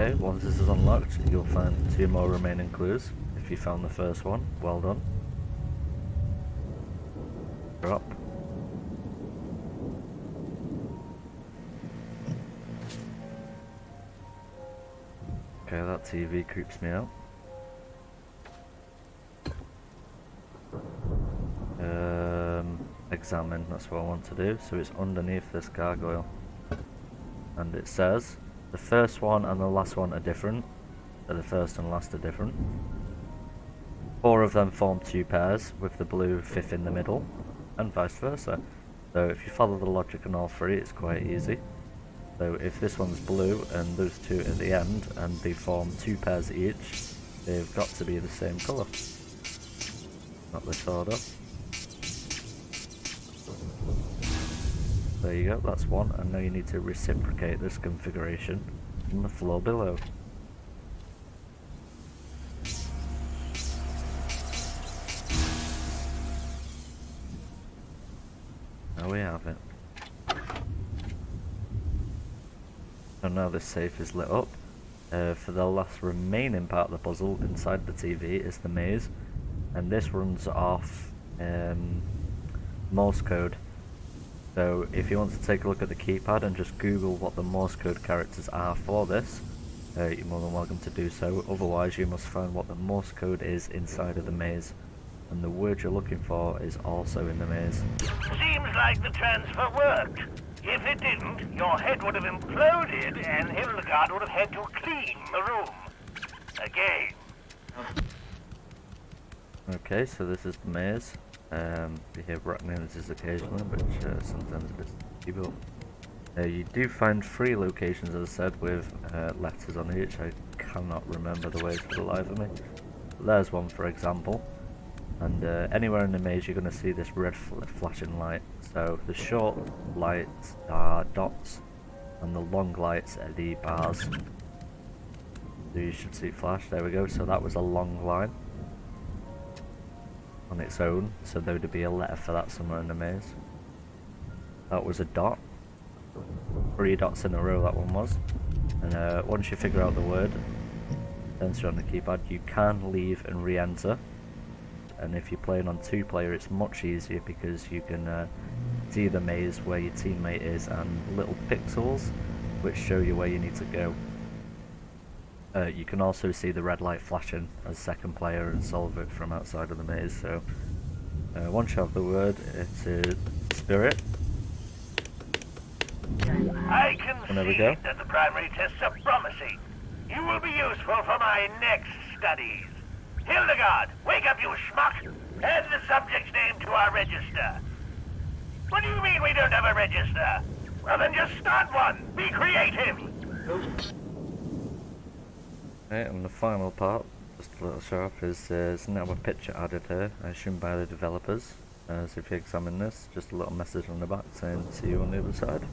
Okay, once this is unlocked, you'll find 2 more remaining clues. If you found the first one, well done. Drop. Okay, that TV creeps me out. Examine, that's what I want to do. So it's underneath this gargoyle. And it says, the first one and the last one are different. So the first and last are different. 4 of them form 2 pairs, with the blue 5th in the middle, and vice versa. So if you follow the logic on all 3, it's quite easy. So if this one's blue and those 2 at the end, and they form 2 pairs each, they've got to be the same colour. Not this order. There you go, that's 1, and now you need to reciprocate this configuration on the floor below. There we have it. So now this safe is lit up. For the last remaining part of the puzzle inside the TV is the maze, and this runs off Morse code. So if you want to take a look at the keypad and just Google what the Morse code characters are for this, you're more than welcome to do so. Otherwise you must find what the Morse code is inside of the maze, and the word you're looking for is also in the maze. Seems like the transfer worked. If it didn't, your head would have imploded and Hildegard would have had to clean the room. Again. Okay, so this is the maze. You hear rock noises occasionally, which sometimes a bit evil. You do find 3 locations, as I said, with letters on each. I cannot remember the ways for the life of me. But there's one, for example. And anywhere in the maze you're going to see this red flashing light. So the short lights are dots, and the long lights are the bars. So you should see it flash. There we go. So that was a long line on its own, so there would be a letter for that somewhere in the maze. That was a dot. 3 dots in a row that one was. And once you figure out the word, enter on the keypad, you can leave and re-enter. And if you're playing on 2-player, it's much easier because you can see the maze where your teammate is and little pixels which show you where you need to go. You can also see the red light flashing as 2nd player and solve it from outside of the maze. So once you have the word, it is spirit. I can There we see go. that the primary tests are promising. You will be useful for my next studies. Hildegard, wake up, you schmuck! Add the subject's name to our register. What do you mean we don't have a register? Well then just start one. Be creative. Okay, and the final part, just a little show off, is there's now a picture added here, I assume by the developers. So if you examine this, just a little message on the back saying see you on the other side.